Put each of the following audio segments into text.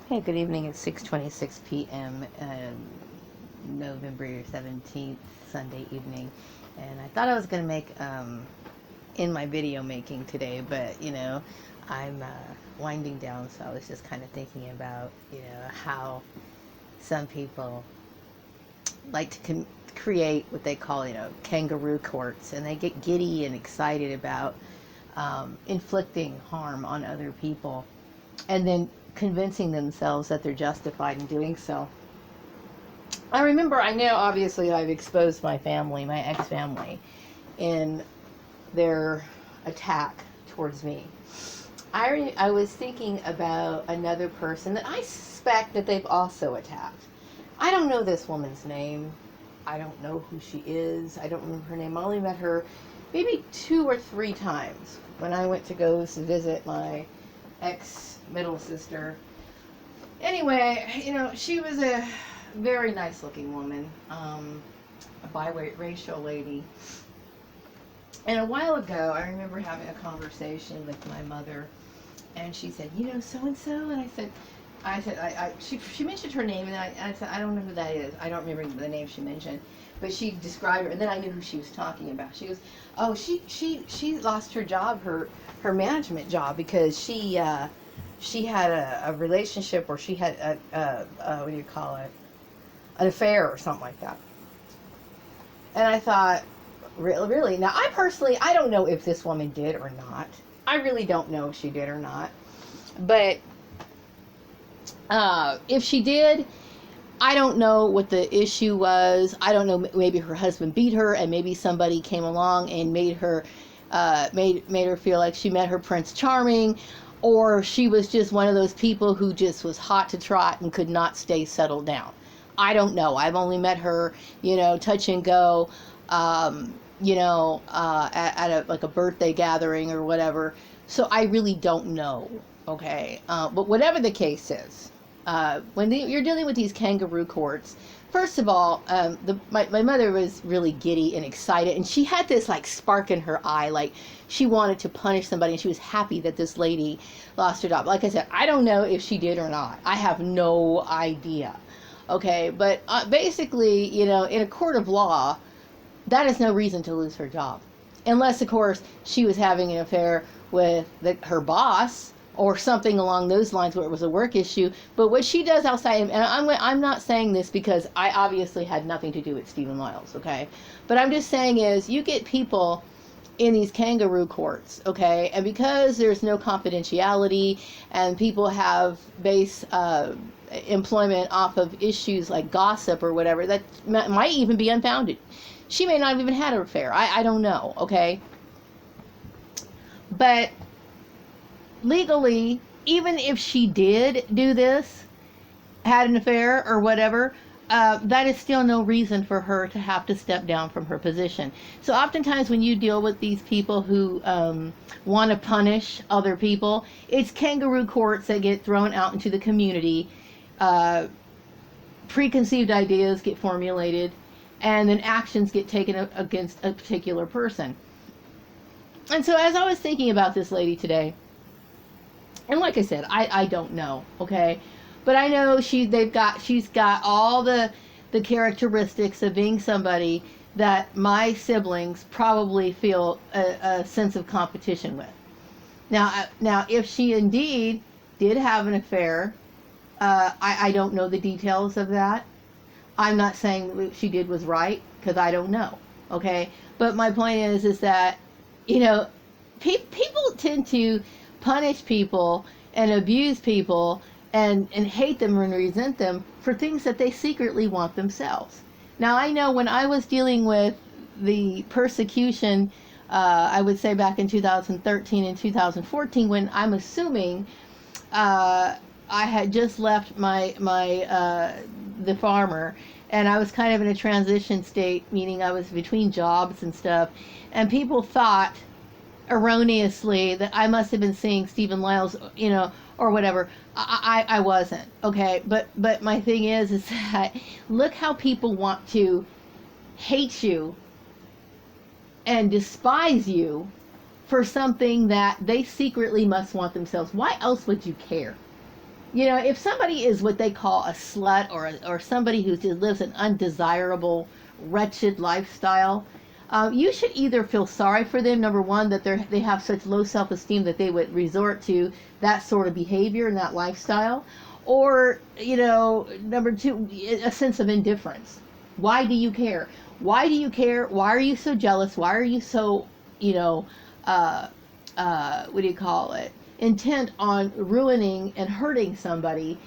Hey, good evening. It's 6:26 p.m. November 17th, Sunday evening. And I thought I was going to make in my video making today, but I'm winding down, so I was just kind of thinking about, how some people like to create what they call, kangaroo courts, and they get giddy and excited about inflicting harm on other people, and then convincing themselves that they're justified in doing so. I know obviously I've exposed my family, my ex-family, in their attack towards me. I was thinking about another person that I suspect that they've also attacked. I don't know this woman's name. I don't know who she is. I don't remember her name. I only met her maybe 2 or 3 times when I went to go visit my ex-middle sister. Anyway, she was a very nice looking woman, a biracial lady. And a while ago, I remember having a conversation with my mother, and she said, so and so, and she mentioned her name, and I said, I don't know who that is. I don't remember the name she mentioned, but she described her, and then I knew who she was talking about. She goes, oh, she lost her job, her management job, because she had a relationship, or she had a what do you call it, an affair or something like that. And I thought, really? Now, I don't know if this woman did or not. I really don't know if she did or not. But if she did, I don't know what the issue was. I don't know, maybe her husband beat her, and maybe somebody came along and made her feel like she met her Prince Charming, or she was just one of those people who just was hot to trot and could not stay settled down. I don't know. I've only met her, touch and go, at a birthday gathering or whatever. So I really don't know. Okay. But whatever the case is, when you're dealing with these kangaroo courts, first of all, my mother was really giddy and excited, and she had this like spark in her eye, like she wanted to punish somebody, and she was happy that this lady lost her job. Like I said, I don't know if she did or not. I have no idea. Okay, but basically, in a court of law, that is no reason to lose her job. Unless, of course, she was having an affair with her boss or something along those lines where it was a work issue. But what she does outside, and I'm not saying this because I obviously had nothing to do with Stephen Lyles, okay? But I'm just saying is, you get people in these kangaroo courts, okay? And because there's no confidentiality and people have base employment off of issues like gossip or whatever, that might even be unfounded. She may not have even had an affair. I don't know, okay? But legally, even if she did do this, had an affair or whatever, that is still no reason for her to have to step down from her position. So oftentimes when you deal with these people who want to punish other people, it's kangaroo courts that get thrown out into the community. Preconceived ideas get formulated, and then actions get taken against a particular person. And so as I was thinking about this lady today, and like I said, I don't know, okay? But I know she's got all the characteristics of being somebody that my siblings probably feel a sense of competition with. Now, if she indeed did have an affair, I don't know the details of that. I'm not saying what she did was right, because I don't know, okay? But my point is that, people tend to punish people and abuse people and hate them and resent them for things that they secretly want themselves. Now, I know when I was dealing with the persecution, I would say back in 2013 and 2014, when I'm assuming I had just left the farmer, and I was kind of in a transition state, meaning I was between jobs and stuff, and people thought erroneously that I must have been seeing Stephen Lyles, or whatever. I wasn't, okay? But my thing is that look how people want to hate you and despise you for something that they secretly must want themselves. Why else would you care? You know, if somebody is what they call a slut, or somebody who lives an undesirable, wretched lifestyle, you should either feel sorry for them, number one, that they have such low self-esteem that they would resort to that sort of behavior and that lifestyle, or, you know, number two, a sense of indifference. Why do you care? Why do you care? Why are you so jealous? Why are you so, you know, what do you call it? Intent on ruining and hurting somebody?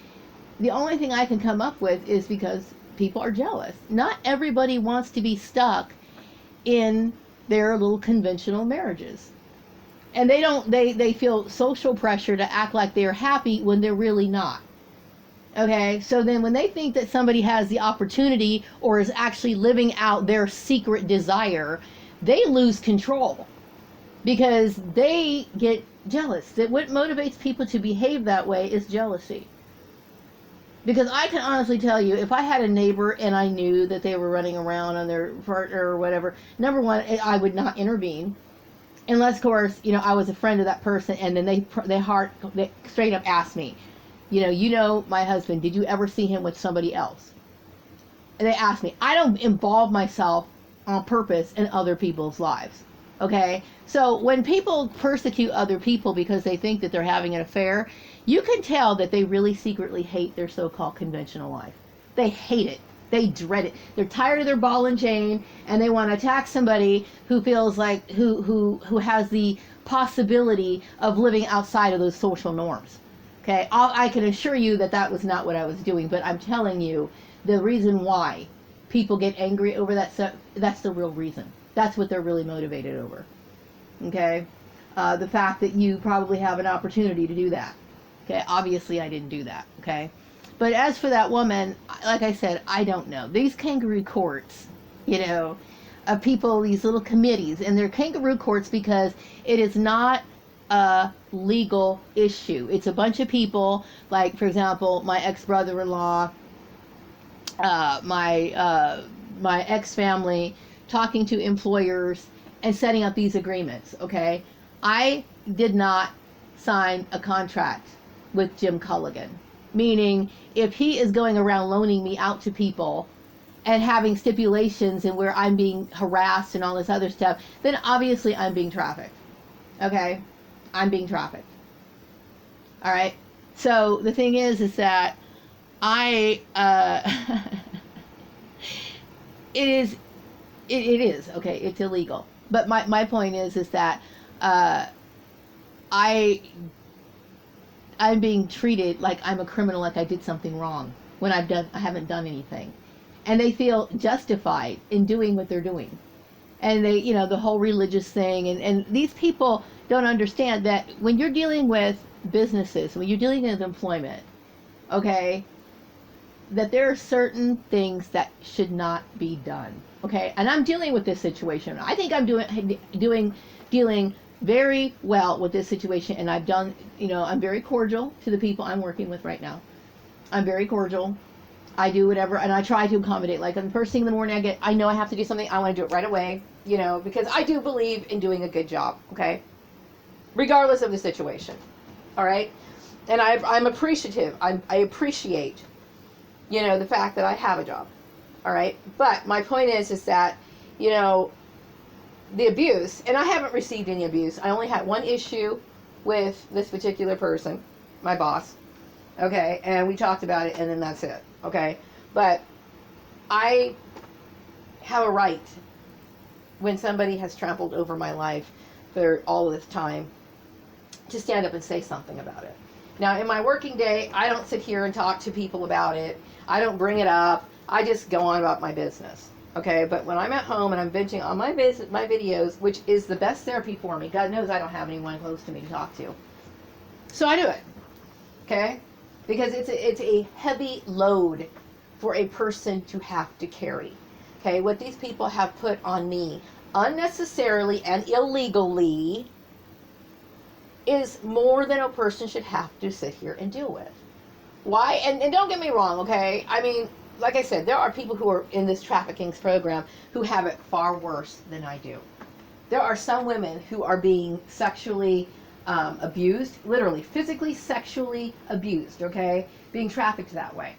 The only thing I can come up with is because people are jealous. Not everybody wants to be stuck in their little conventional marriages. And they feel social pressure to act like they're happy when they're really not. Okay, so then when they think that somebody has the opportunity or is actually living out their secret desire, they lose control because they get jealous. That what motivates people to behave that way is jealousy. Because I can honestly tell you, if I had a neighbor and I knew that they were running around on their partner or whatever, number one, I would not intervene, unless, of course, you know, I was a friend of that person, and then they straight up asked me, you know, my husband, did you ever see him with somebody else? And they asked me. I don't involve myself on purpose in other people's lives. Okay? So when people persecute other people because they think that they're having an affair, you can tell that they really secretly hate their so-called conventional life. They hate it. They dread it. They're tired of their ball and chain, and they want to attack somebody who feels like who has the possibility of living outside of those social norms. Okay, I can assure you that that was not what I was doing, but I'm telling you the reason why people get angry over that stuff, that's the real reason. That's what they're really motivated over. Okay, the fact that you probably have an opportunity to do that. Okay, obviously I didn't do that. Okay, but as for that woman, like I said, I don't know. These kangaroo courts, you know, of people, these little committees, and they're kangaroo courts because it is not a legal issue. It's a bunch of people, like, for example, my ex-brother-in-law, my ex-family, talking to employers and setting up these agreements. Okay, I did not sign a contract with Jim Culligan, meaning if he is going around loaning me out to people and having stipulations and where I'm being harassed and all this other stuff, then obviously I'm being trafficked. Okay, I'm being trafficked. All right. So the thing is that I it is okay. It's illegal. But my point is that I'm being treated like I'm a criminal, like I did something wrong when I haven't done anything, and they feel justified in doing what they're doing, and they, you know, the whole religious thing, and these people don't understand that when you're dealing with businesses, when you're dealing with employment, okay, that there are certain things that should not be done. Okay, and I'm dealing with this situation. I think I'm dealing very well with this situation, and I've done, you know, I'm very cordial to the people I'm working with right now. I'm very cordial. I do whatever, and I try to accommodate. Like, on the first thing in the morning, I know I have to do something, I want to do it right away, you know, because I do believe in doing a good job, okay? Regardless of the situation, all right? And I'm appreciative. I appreciate, you know, the fact that I have a job, all right? But my point is that, you know, the abuse, and I haven't received any abuse. I only had one issue with this particular person, my boss, okay? And we talked about it, and then that's it, okay? But I have a right, when somebody has trampled over my life for all of this time, to stand up and say something about it. Now, in my working day, I don't sit here and talk to people about it. I don't bring it up. I just go on about my business. Okay, but when I'm at home and I'm venting on my videos, which is the best therapy for me, God knows I don't have anyone close to me to talk to. So I do it. Okay? Because it's a heavy load for a person to have to carry. Okay, what these people have put on me unnecessarily and illegally is more than a person should have to sit here and deal with. Why? And don't get me wrong, okay? I mean, like I said, there are people who are in this trafficking program who have it far worse than I do. There are some women who are being sexually abused, literally, physically, sexually abused, okay? Being trafficked that way,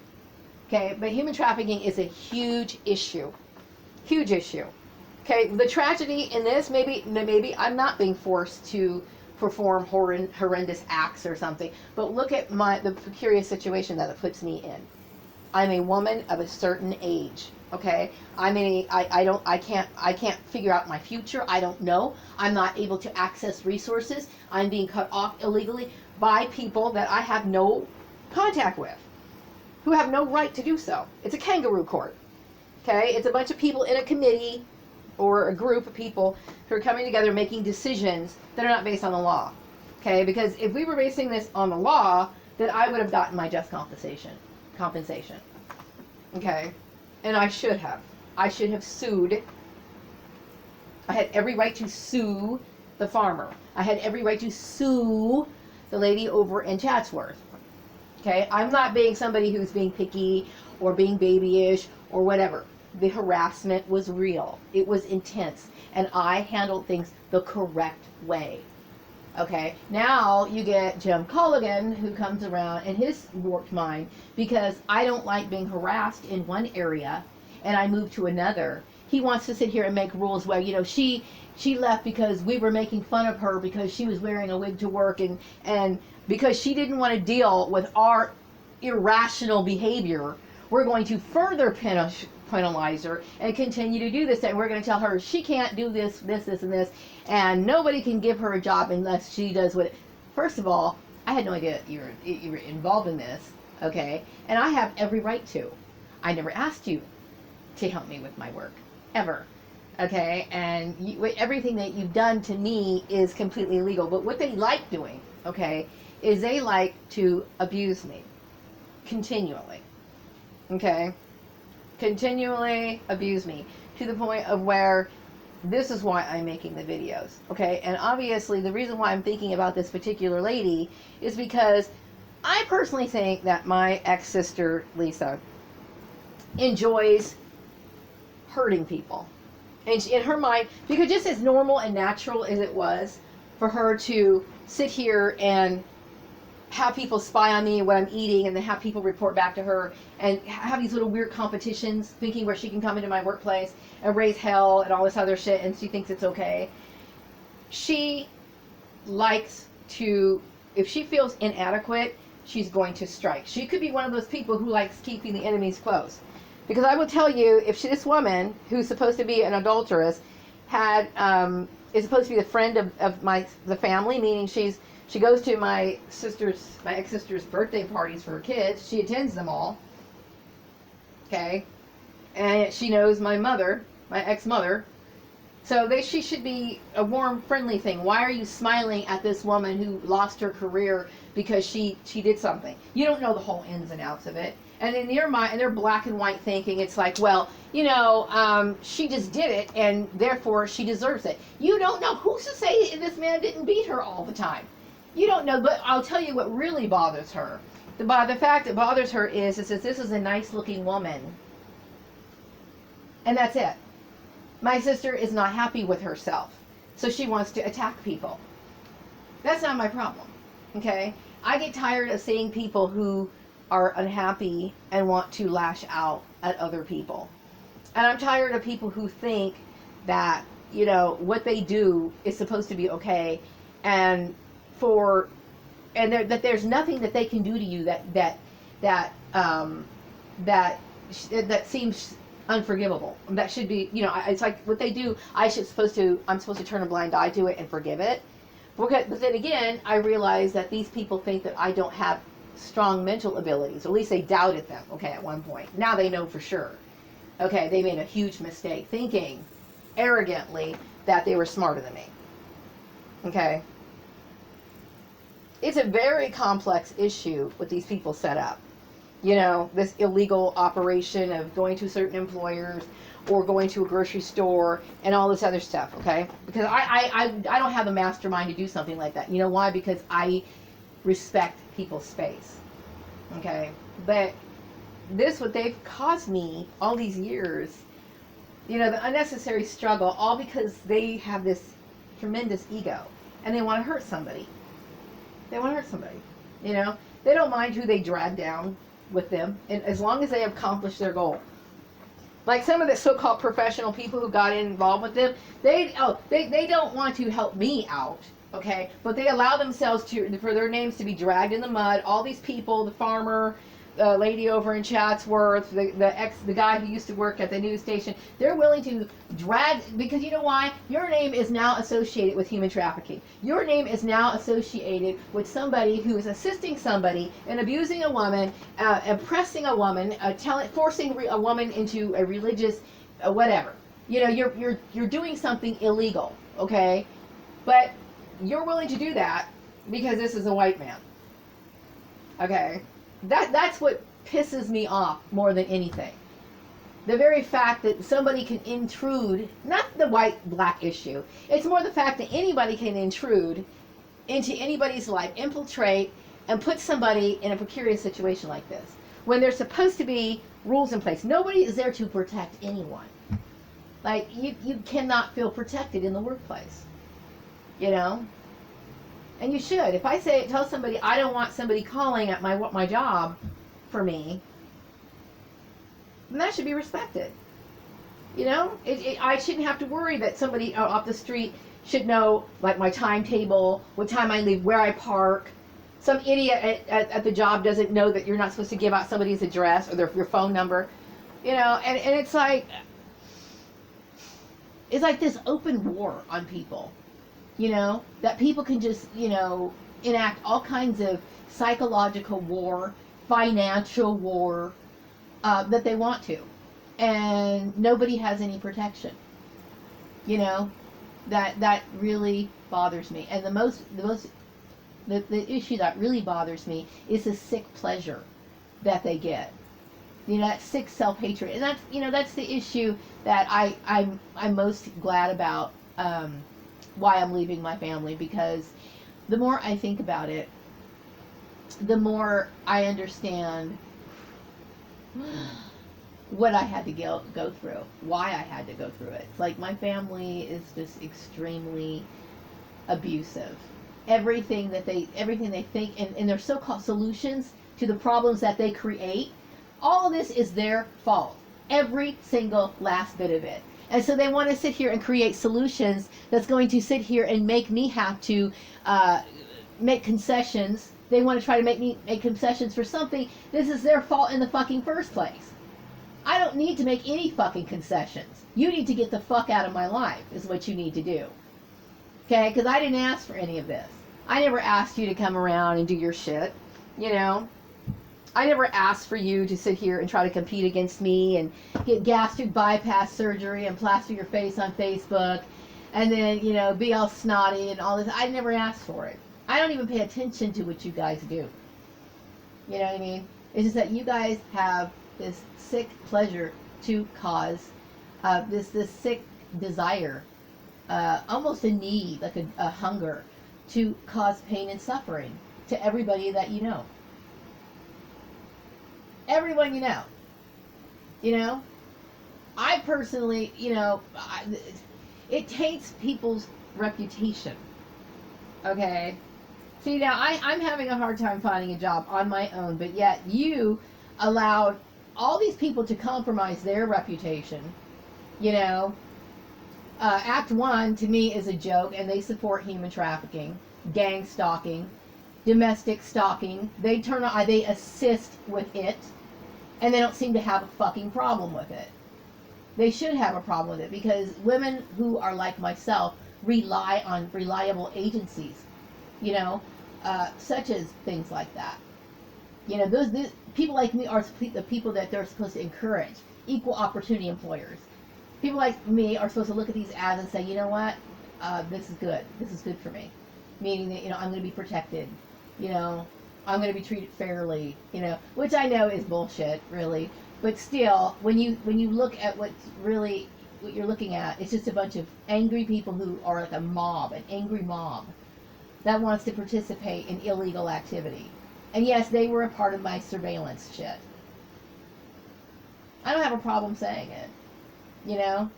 okay? But human trafficking is a huge issue, okay? The tragedy in this, maybe I'm not being forced to perform horrendous acts or something, but look at the precarious situation that it puts me in. I'm a woman of a certain age. Okay, I can't figure out my future. I don't know. I'm not able to access resources. I'm being cut off illegally by people that I have no contact with, who have no right to do so. It's a kangaroo court. Okay, it's a bunch of people in a committee or a group of people who are coming together making decisions that are not based on the law. Okay, because if we were basing this on the law, then I would have gotten my just compensation. Okay, and I should have. I should have sued. I had every right to sue the farmer. I had every right to sue the lady over in Chatsworth. Okay, I'm not being somebody who's being picky or being babyish or whatever. The harassment was real. It was intense, and I handled things the correct way. Okay, now you get Jim Culligan, who comes around in his warped mind because I don't like being harassed in one area and I move to another. He wants to sit here and make rules where, you know, she left because we were making fun of her because she was wearing a wig to work, and because she didn't want to deal with our irrational behavior, we're going to further penalize her and continue to do this, and we're going to tell her she can't do this, and this, and nobody can give her a job unless she does what. First of all, I had no idea you were involved in this, okay? And I have every right to. I never asked you to help me with my work, ever, okay? And everything that you've done to me is completely illegal. But what they like doing, okay, is they like to abuse me continually, okay? Continually abuse me to the point of where this is why I'm making the videos, okay? And obviously the reason why I'm thinking about this particular lady is because I personally think that my ex-sister Lisa enjoys hurting people, and in her mind, because just as normal and natural as it was for her to sit here and have people spy on me, what I'm eating, and then have people report back to her, and have these little weird competitions, thinking where she can come into my workplace and raise hell and all this other shit, and she thinks it's okay. She likes to, if she feels inadequate, she's going to strike. She could be one of those people who likes keeping the enemies close. Because I will tell you, if this woman, who's supposed to be an adulteress, is supposed to be the friend of the family, meaning she goes to my ex-sister's birthday parties for her kids. She attends them all. Okay? And she knows my mother, my ex-mother. So she should be a warm, friendly thing. Why are you smiling at this woman who lost her career because she did something? You don't know the whole ins and outs of it. And in your mind, and their black and white thinking, it's like, well, you know, she just did it, and therefore she deserves it. You don't know. Who's to say this man didn't beat her all the time? You don't know, but I'll tell you what really bothers her. The fact that bothers her is that this is a nice-looking woman, and that's it. My sister is not happy with herself, so she wants to attack people. That's not my problem, okay? I get tired of seeing people who are unhappy and want to lash out at other people. And I'm tired of people who think that, you know, what they do is supposed to be okay, and that there's nothing that they can do to you that seems unforgivable. That should be, you know, it's like what they do, I'm supposed to turn a blind eye to it and forgive it. But then again, I realize that these people think that I don't have strong mental abilities, or at least they doubted them, okay, at one point. Now they know for sure. Okay, they made a huge mistake thinking arrogantly that they were smarter than me. Okay? It's a very complex issue what these people set up. You know, this illegal operation of going to certain employers or going to a grocery store and all this other stuff, okay? Because I don't have a mastermind to do something like that. You know why? Because I respect people's space, okay? But what they've caused me all these years, you know, the unnecessary struggle, all because they have this tremendous ego and they want to hurt somebody. They want to hurt somebody. You know, they don't mind who they drag down with them, and as long as they accomplish their goal. Like some of the so-called professional people who got involved with them, they don't want to help me out, okay? But they allow themselves for their names to be dragged in the mud. All these people, the farmer, the lady over in Chatsworth, the guy who used to work at the news station, they're willing to drag, because you know why? Your name is now associated with human trafficking. Your name is now associated with somebody who is assisting somebody and abusing a woman, oppressing a woman, forcing a woman into a religious whatever. You know, you're doing something illegal, okay? But you're willing to do that because this is a white man. Okay? That's what pisses me off more than anything. The very fact that somebody can intrude, not the white-black issue, it's more the fact that anybody can intrude into anybody's life, infiltrate, and put somebody in a precarious situation like this. When there's supposed to be rules in place. Nobody is there to protect anyone. Like, you cannot feel protected in the workplace. You know? And you should. If I tell somebody I don't want somebody calling at my job for me, then that should be respected. You know, I shouldn't have to worry that somebody off the street should know, like, my timetable, what time I leave, where I park. Some idiot at the job doesn't know that you're not supposed to give out somebody's address or your phone number. You know, and it's like this open war on people. You know, that people can just, you know, enact all kinds of psychological war, financial war, that they want to. And nobody has any protection. You know, that really bothers me. And the issue that really bothers me is the sick pleasure that they get. You know, that sick self-hatred. And that's, you know, that's the issue that I'm most glad about, why I'm leaving my family, because the more I think about it, the more I understand what I had to go through, why I had to go through it. Like, my family is just extremely abusive. Everything they think, and their so-called solutions to the problems that they create, all of this is their fault. Every single last bit of it. And so they want to sit here and create solutions that's going to sit here and make me have to make concessions. They want to try to make me make concessions for something. This is their fault in the fucking first place. I don't need to make any fucking concessions. You need to get the fuck out of my life is what you need to do. Okay? Because I didn't ask for any of this. I never asked you to come around and do your shit. You know? I never asked for you to sit here and try to compete against me and get gastric bypass surgery and plaster your face on Facebook and then, you know, be all snotty and all this. I never asked for it. I don't even pay attention to what you guys do. You know what I mean? It's just that you guys have this sick pleasure to cause, this sick desire, almost a need, like a hunger, to cause pain and suffering to everybody that you know. Everyone you know. You know? I personally, you know, it taints people's reputation. Okay? See, now, I'm having a hard time finding a job on my own, but yet you allowed all these people to compromise their reputation. You know? Act 1, to me, is a joke, and they support human trafficking, gang stalking, domestic stalking. They assist with it. And they don't seem to have a fucking problem with it. They should have a problem with it, because women who are like myself rely on reliable agencies, you know, such as things like that. You know, those people like me are the people that they're supposed to encourage, equal opportunity employers. People like me are supposed to look at these ads and say, you know what, this is good. This is good for me. Meaning that, you know, I'm going to be protected, you know, I'm going to be treated fairly, you know, which I know is bullshit, really. But still, when you look at what you're looking at, it's just a bunch of angry people who are like a mob, an angry mob, that wants to participate in illegal activity. And yes, they were a part of my surveillance shit. I don't have a problem saying it, you know?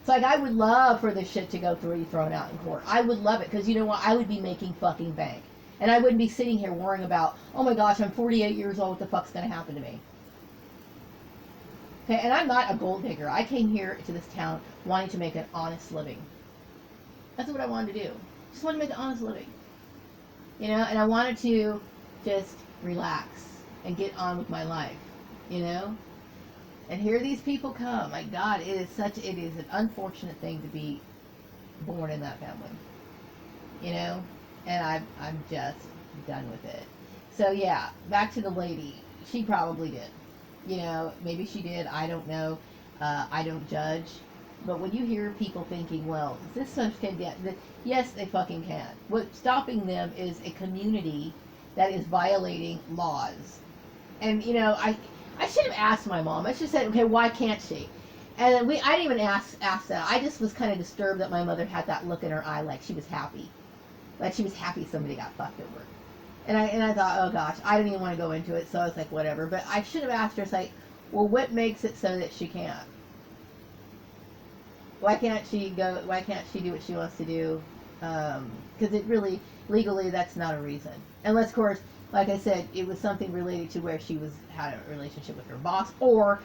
It's like, I would love for this shit to go through, thrown out in court. I would love it, because you know what? I would be making fucking bank. And I wouldn't be sitting here worrying about, oh my gosh, I'm 48 years old, what the fuck's going to happen to me? Okay, and I'm not a gold digger. I came here to this town wanting to make an honest living. That's what I wanted to do. Just wanted to make an honest living. You know, and I wanted to just relax and get on with my life, you know? And here these people come. My God, it is an unfortunate thing to be born in that family, you know? And I'm just done with it. So yeah, back to the lady. She probably did. You know, maybe she did. I don't know. I don't judge. But when you hear people thinking, well, this stuff can get, yes, they fucking can. What's stopping them is a community that is violating laws. And, you know, I should have asked my mom. I should have said, okay, why can't she? And then I didn't even ask that. I just was kind of disturbed that my mother had that look in her eye like she was happy. Like she was happy somebody got fucked over. And I thought, oh gosh, I didn't even want to go into it, so I was like, whatever. But I should have asked her, like, well, what makes it so that she can't? Why can't she do what she wants to do? Because it really, legally, that's not a reason. Unless, of course, like I said, it was something related to where she had a relationship with her boss, or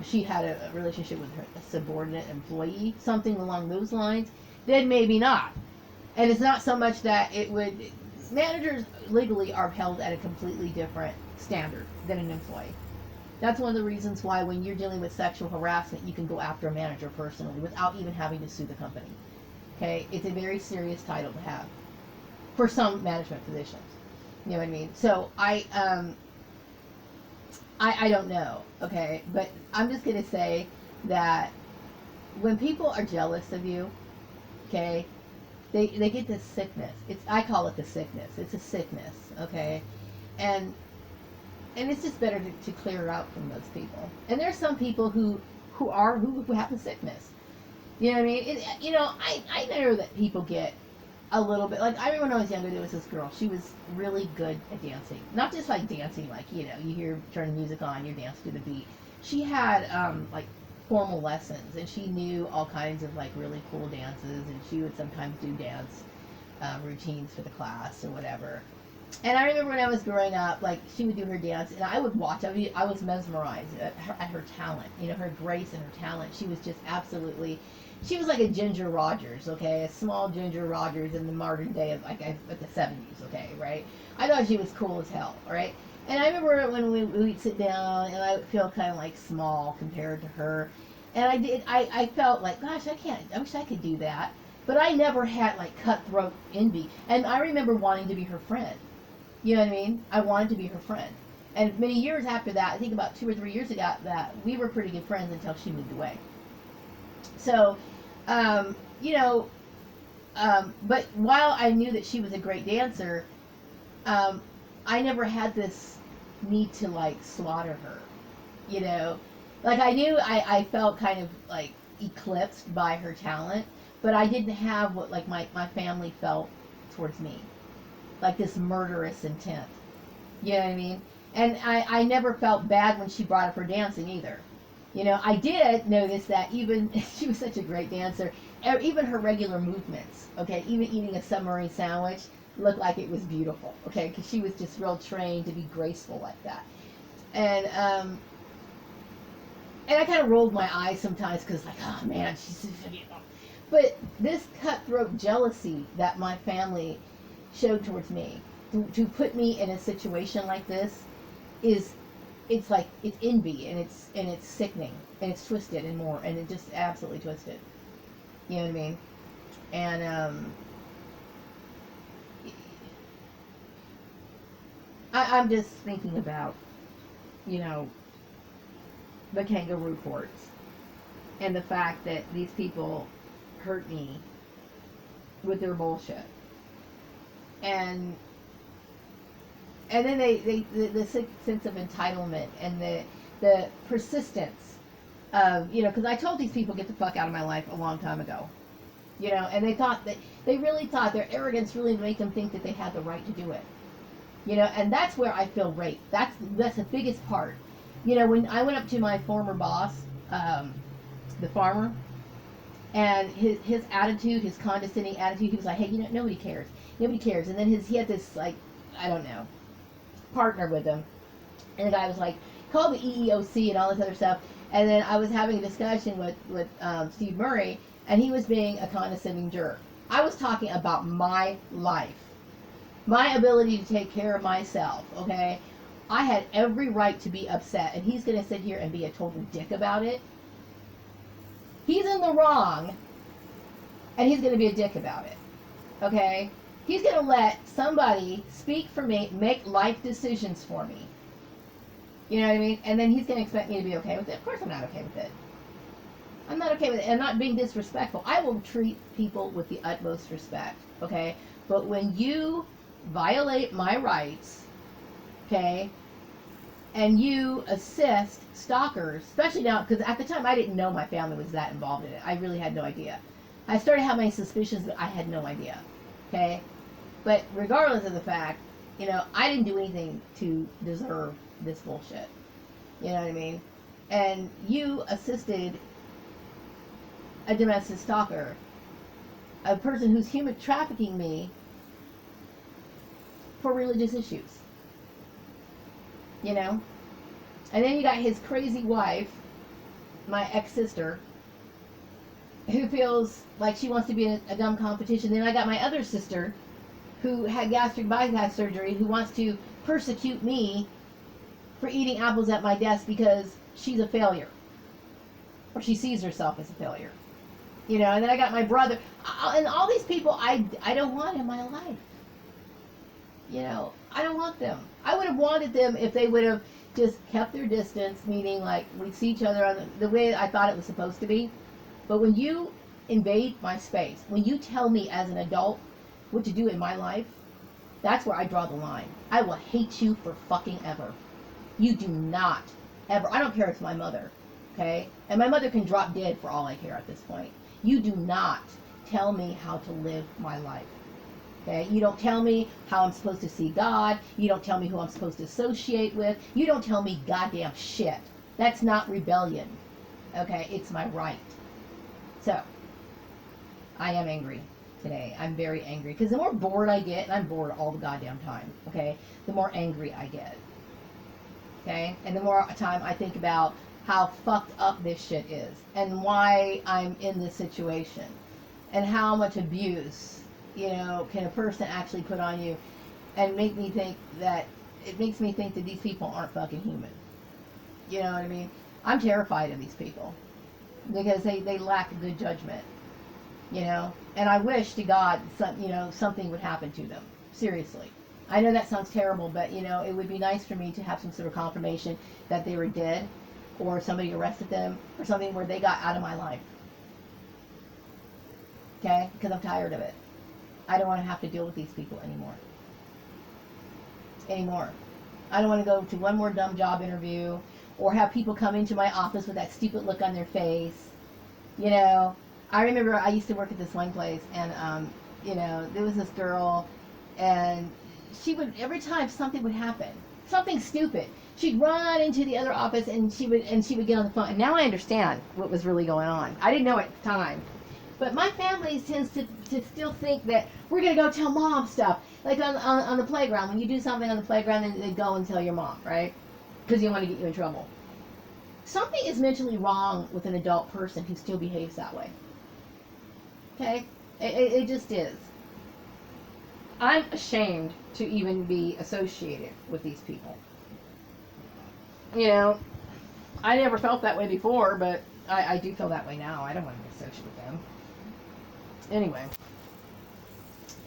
she had a relationship with her subordinate employee, something along those lines. Then maybe not. And it's not so much that it would. Managers legally are held at a completely different standard than an employee. That's one of the reasons why when you're dealing with sexual harassment, you can go after a manager personally without even having to sue the company. Okay? It's a very serious title to have for some management positions. You know what I mean? So I don't know, okay? But I'm just going to say that when people are jealous of you, okay, they get this sickness. I call it the sickness. It's a sickness, okay? And it's just better to clear out from those people. And there's some people who have the sickness. You know what I mean? I know that people get a little bit, like, I remember when I was younger, there was this girl. She was really good at dancing. Not just like dancing, like, you know, you hear turn the music on, you're dancing to the beat. She had like formal lessons, and she knew all kinds of like really cool dances, and she would sometimes do dance routines for the class or whatever. And I remember when I was growing up, like, she would do her dance, and I would watch. I was mesmerized at her talent, you know, her grace and her talent. She was just absolutely, she was like a Ginger Rogers, okay, a small Ginger Rogers in the modern day of like the 70s, okay, right? I thought she was cool as hell, right? And I remember when we'd sit down, and I would feel kind of like small compared to her. And I felt like, gosh, I wish I could do that. But I never had like cutthroat envy. And I remember wanting to be her friend. You know what I mean? I wanted to be her friend. And many years after that, I think about 2 or 3 years ago, that we were pretty good friends until she moved away. So, you know, but while I knew that she was a great dancer, I never had this need to like slaughter her, you know. Like I felt kind of like eclipsed by her talent, but I didn't have what like my family felt towards me, like this murderous intent. You know what I mean? And I never felt bad when she brought up her dancing either. You know, I did notice that even she was such a great dancer, even her regular movements, okay, even eating a submarine sandwich looked like it was beautiful, okay, because she was just real trained to be graceful like that. And I kind of rolled my eyes sometimes because, like, oh man, she's. But this cutthroat jealousy that my family showed towards me, to put me in a situation like this, it's like it's envy, and it's sickening, and it's twisted and it just absolutely twisted. You know what I mean? And I'm just thinking about, you know, the Kangaroo Courts and the fact that these people hurt me with their bullshit, and then the sense of entitlement and the persistence of, you know, because I told these people, get the fuck out of my life a long time ago, you know, and they really thought their arrogance really made them think that they had the right to do it, you know, and that's where I feel raped. That's the biggest part. You know, when I went up to my former boss, the farmer, and his attitude, his condescending attitude, he was like, hey, you know, nobody cares. And then he had this, like, I don't know, partner with him. And the guy was like, called the EEOC and all this other stuff. And then I was having a discussion with Steve Murray, and he was being a condescending jerk. I was talking about my life, my ability to take care of myself, okay? I had every right to be upset, and he's going to sit here and be a total dick about it. He's in the wrong, and he's going to be a dick about it, okay? He's going to let somebody speak for me, make life decisions for me. You know what I mean? And then he's going to expect me to be okay with it. Of course I'm not okay with it. I'm not okay with it. I'm not being disrespectful. I will treat people with the utmost respect, okay? But when you violate my rights, okay, and you assist stalkers, especially now, because at the time I didn't know my family was that involved in it. I really had no idea. I started having my suspicions, but I had no idea, okay? But regardless of the fact, you know, I didn't do anything to deserve this bullshit. You know what I mean? And you assisted a domestic stalker, a person who's human trafficking me for religious issues. You know? And then you got his crazy wife, my ex-sister, who feels like she wants to be in a dumb competition. Then I got my other sister, who had gastric bypass surgery, who wants to persecute me for eating apples at my desk because she's a failure. Or she sees herself as a failure. You know, and then I got my brother. And all these people I don't want in my life. You know, I don't want them. I would have wanted them if they would have just kept their distance, meaning like we'd see each other on the way I thought it was supposed to be. But when you invade my space, when you tell me as an adult what to do in my life, that's where I draw the line. I will hate you for fucking ever. You do not ever. I don't care if it's my mother, okay? And my mother can drop dead for all I care at this point. You do not tell me how to live my life, okay? You don't tell me how I'm supposed to see God. You don't tell me who I'm supposed to associate with. You don't tell me goddamn shit. That's not rebellion, okay? It's my right. So, I am angry today. I'm very angry. Because the more bored I get, and I'm bored all the goddamn time, okay? The more angry I get. Okay? And the more time I think about how fucked up this shit is. And why I'm in this situation. And how much abuse, you know, can a person actually put on you. And make me think that, it makes me think that these people aren't fucking human. You know what I mean? I'm terrified of these people. Because they lack good judgment. You know? And I wish to God, something would happen to them. Seriously. I know that sounds terrible, but, you know, it would be nice for me to have some sort of confirmation that they were dead, or somebody arrested them, or something where they got out of my life. Okay? Because I'm tired of it. I don't want to have to deal with these people anymore. I don't want to go to one more dumb job interview, or have people come into my office with that stupid look on their face. You know, I remember I used to work at this one place, and, you know, there was this girl, and she would, every time something would happen, something stupid, she'd run into the other office and she would get on the phone. And now I understand what was really going on. I didn't know at the time. But my family tends to still think that we're going to go tell mom stuff. Like on the playground. When you do something on the playground, then they go and tell your mom, right? Because you want to get you in trouble. Something is mentally wrong with an adult person who still behaves that way. Okay? It just is. I'm ashamed to even be associated with these people. You know, I never felt that way before, but I do feel that way now. I don't want to be associated with them. Anyway,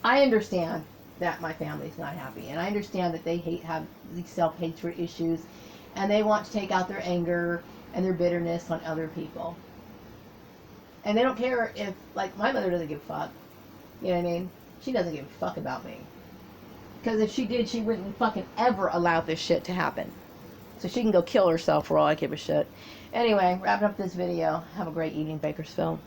I understand that my family's not happy, and I understand that they have these self-hatred issues, and they want to take out their anger and their bitterness on other people. And they don't care if, like, my mother doesn't give a fuck. You know what I mean? She doesn't give a fuck about me. Because if she did, she wouldn't fucking ever allow this shit to happen. So she can go kill herself for all I give a shit. Anyway, wrapping up this video. Have a great evening, Bakersfield.